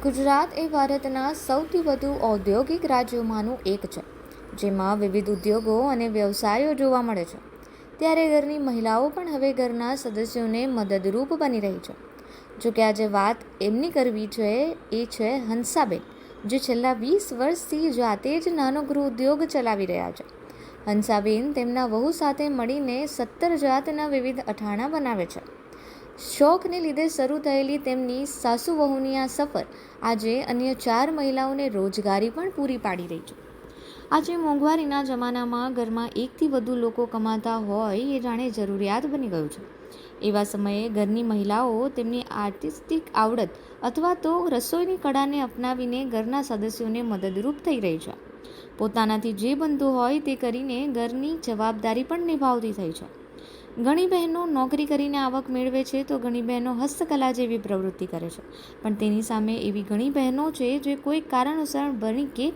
ગુજરાત એ ભારતના સૌથી વધુ ઔદ્યોગિક રાજ્યોમાંનું એક છે, જેમાં વિવિધ ઉદ્યોગો અને વ્યવસાયો જોવા મળે છે. ત્યારે ઘરની મહિલાઓ પણ હવે ઘરના સદસ્યોને મદદરૂપ બની રહી છે. જોકે આજે વાત એમની કરવી છે એ છે હંસાબેન, જે છેલ્લા 20 વર્ષથી જાતે જ નાનો ગૃહ ઉદ્યોગ ચલાવી રહ્યા છે. હંસાબેન તેમના વહુ સાથે મળીને 17 જાતના વિવિધ અથાણાં બનાવે છે. શોખને લીધે શરૂ થયેલી તેમની સાસુ વહુની આ સફર આજે અન્ય 4 મહિલાઓને રોજગારી પણ પૂરી પાડી રહી છે. આજે મોંઘવારીના જમાનામાં ઘરમાં એકથી વધુ લોકો કમાતા હોય એ જાણે જરૂરિયાત બની ગયું છે. એવા સમયે ઘરની મહિલાઓ તેમની આર્ટિસ્ટિક આવડત અથવા તો રસોઈની કળાને અપનાવીને ઘરના સદસ્યોને મદદરૂપ થઈ રહી છે. પોતાનાથી જે બનતું હોય તે કરીને ઘરની જવાબદારી પણ નિભાવતી થઈ છે. ઘણી બહેનો નોકરી કરીને આવક મેળવે છે તો ઘણી બહેનો હસ્તકલા જેવી પ્રવૃત્તિ કરે છે. પણ તેની સામે એવી ઘણી બહેનો છે જે કોઈ કારણોસર ભણી કે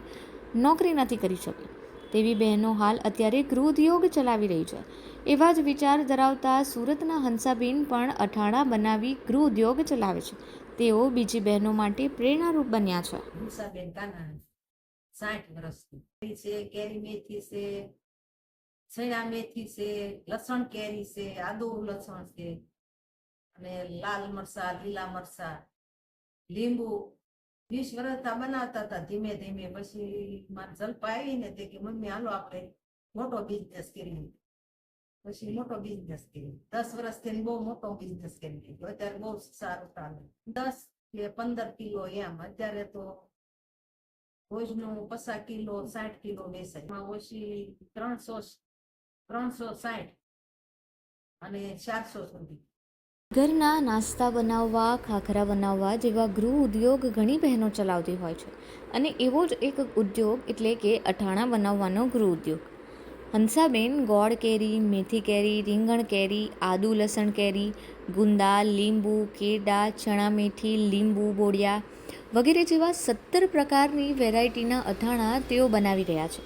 નોકરી નથી કરી શકતી. તેવી બહેનો હાલ અત્યારે ગૃહ ઉદ્યોગ ચલાવી રહી છે. એવા જ વિચાર ધરાવતા સુરતના હંસાબેન પણ અથાણાં બનાવી ગૃહ ઉદ્યોગ ચલાવે છે. તેઓ બીજી બહેનો માટે પ્રેરણારૂપ બન્યા છે. હંસાબેન કાનાણી 60 વર્ષથી છે. કેરી મેથી છે, સૈણા મેથી છે, લસણ કેરી છે, આદુ લસણ છે, અને લાલ મરચા, લીલા મરચા, લીંબુ. 20 વર્ષ બનાવતા હતા ધીમે ધીમે. પછી મારે જલ્પા આવી ને તે કે મમ્મી હાલો આપણે મોટો બિઝનેસ કરીએ. પછી મોટો બિઝનેસ કર્યો. 10 વર્ષથી બહુ મોટો બિઝનેસ કરી દીધો. અત્યારે બહુ સારું ચાલે. 10 કે 15 કિલો એમ. અત્યારે તો રોજનું 50 કિલો 60 કિલો વેચાય. ઓછી 360 અને 400 સુધી. ઘરના નાસ્તા બનાવવા, ખાખરા બનાવવા જેવા ગૃહ ઉદ્યોગ ઘણી બહેનો ચલાવતી હોય છે. અને એવો જ એક ઉદ્યોગ એટલે કે અથાણાં બનાવવાનો ગૃહ ઉદ્યોગ. હંસાબેન ગોળ કેરી, મેથી કેરી, રીંગણ કેરી, આદુ લસણ કેરી, ગુંદા, લીંબુ, કેડા, ચણા મેથી, લીંબુ બોળિયા વગેરે જેવા 17 પ્રકારની વેરાયટીના અથાણાં તેઓ બનાવી રહ્યા છે.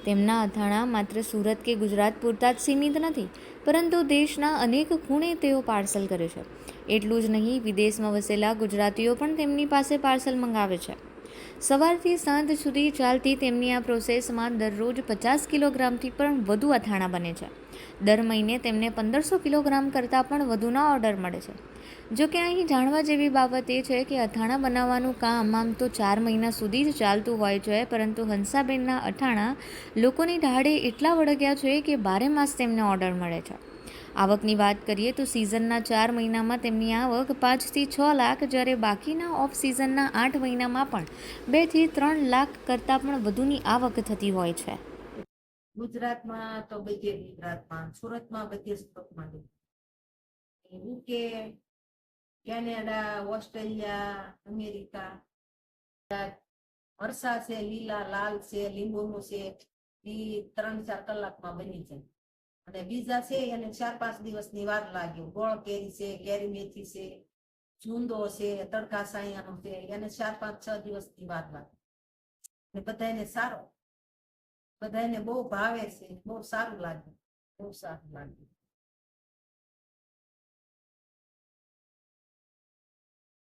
તેમના અથાણાં માત્ર સુરત કે ગુજરાત પૂરતા જ સીમિત નથી, પરંતુ દેશના અનેક ખૂણે તેઓ પાર્સલ કરે છે. એટલું જ નહીં, વિદેશમાં વસેલા ગુજરાતીઓ પણ તેમની પાસે પાર્સલ મંગાવે છે. સવારથી સાંજ સુધી ચાલતી તેમની આ પ્રોસેસમાં દરરોજ 50 કિલોગ્રામથી પણ વધુ અથાણાં બને છે. દર મહિને તેમને 1500 કિલોગ્રામ કરતાં પણ વધુના ઓર્ડર મળે છે. જોકે અહીં જાણવા જેવી બાબત એ છે કે અથાણાં બનાવવાનું કામ આમ તો 4 મહિના સુધી જ ચાલતું હોય છે, પરંતુ હંસાબેનના અથાણાં લોકોની દાઢે એટલા વળગ્યા છે કે 12 માસ તેમને ઓર્ડર મળે છે. આવકની વાત કરીએ તો સિઝનના 4 મહિનામાં તેમની આવક 5 થી 6 લાખ, જ્યારે બાકીના ઓફ સિઝનના 8 મહિનામાં પણ 2 થી 3 લાખ કરતાં પણ વધુની આવક થતી હોય છે. ગુજરાતમાં તો બધે, ગુજરાતમાં સુરતમાં બધે સ્ટોકમાં UK, કેનેડા, ઓસ્ટ્રેલિયા, અમેરિકા. મરસા છે, લીલા લાલ છે, લીંબુનું છે, એ 3-4 કલાકમાં બની જાય. અને બીજા છે એને 4-5 દિવસની વાર લાગે. ગોળ કેરી છે, કેરી મેથી છે, ચૂંદો છે, તડકા સાયાનો છે, એને 4-5-6 દિવસની વાર લાગે. ને બધાને સારો, બધાને બહુ ભાવે છે, બહુ સારું લાગે, બહુ સારું લાગે.